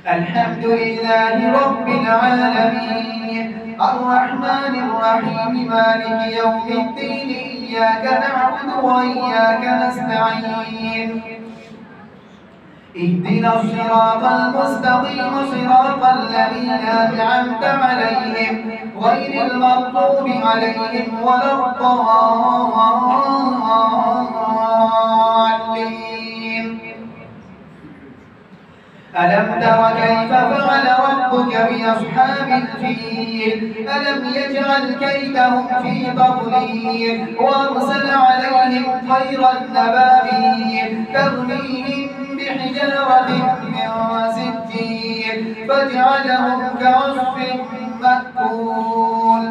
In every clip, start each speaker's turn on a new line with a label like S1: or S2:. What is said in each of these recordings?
S1: الحمد لله رب العالمين الرحمن الرحيم مالك يوم الدين إياك نعبد وإياك نستعين اهدنا الصراط المستقيم صراط الذين أنعمت عليهم غير المغضوب عليهم ولا الضالين. ألم تر كيف فعل ربك بأصحاب الفيل ألم يجعل كيدهم في تضليل وأرسل عليهم طيرا أبابيل ترميهم بحجارة من سجيل فجعلهم كعصف مأكول.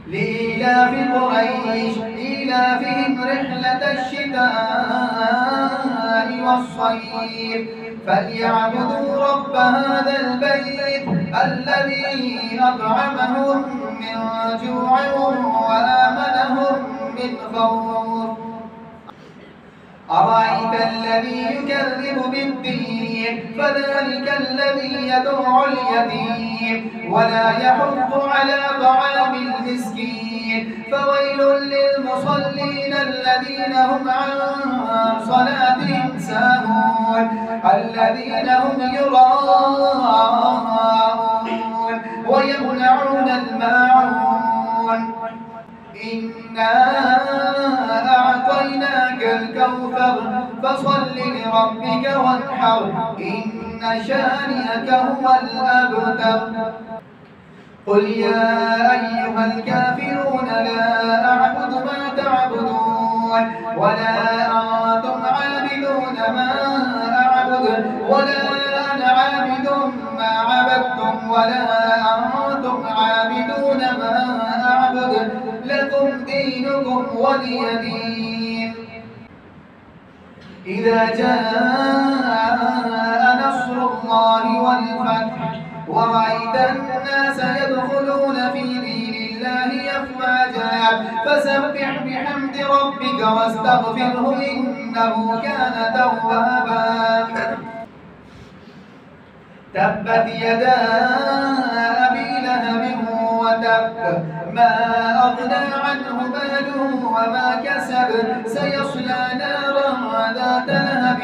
S1: لإيلاف قريش إيلافهم رحلة الشتاء والصيف فليعبدوا رب هذا البيت الذي أطعمهم من جوع وآمنهم من خوف. أرأيت الذي يكذب بالدين فذلك الذي يدعو اليتيم ولا يحض على طعام المسكين فويل للمصلين الذين هم عن صلاتهم ساهون الذين هم يراءون ويمنعون الماعون. إنا أعطيناك الكوثر فصل لربك وانحر إن شانئك هو الأبتر. قل يا أيها الكافرون لا أعبد ما تعبدون ولا أنتم عابدون ما أعبد ولا أنا عابد ما عبدتم ولا أنتم عابدون ما أعبد لكم دينكم ولي دين. إذا جاء نصر الله والفتح ورأيت الناس يدخلون في دين الله أفواجا فسبح بحمد ربك واستغفره إنه كان توابا. تبت يدا أبي لهب وتب ما أغنى عنه ماله وما كسب سيصلى نارا ذات لهب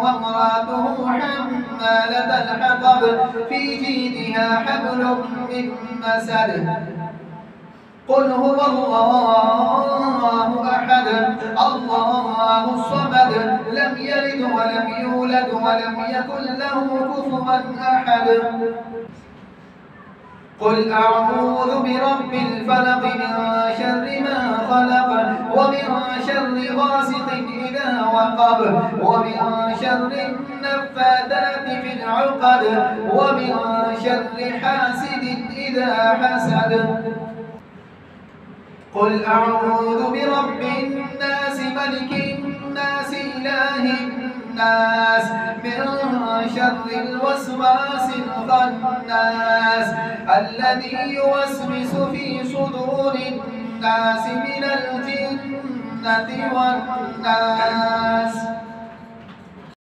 S1: وامرأته حمالة الحطب في جيدها حبل من مسد. قل هو الله أحد الله الصمد لم يلد ولم يولد ولم يكن له كفوا أحد. قل أعوذ برب الفلق من شر ما خلق ومن شر غاسق إذا وقب ومن شر النفاثات في العقد ومن شر حاسد إذا حسد. قل أعوذ برب الناس ملك الناس إله الناس من شر الوسواس الخناس الذي يوسوس في صدور الناس من الجنة والناس.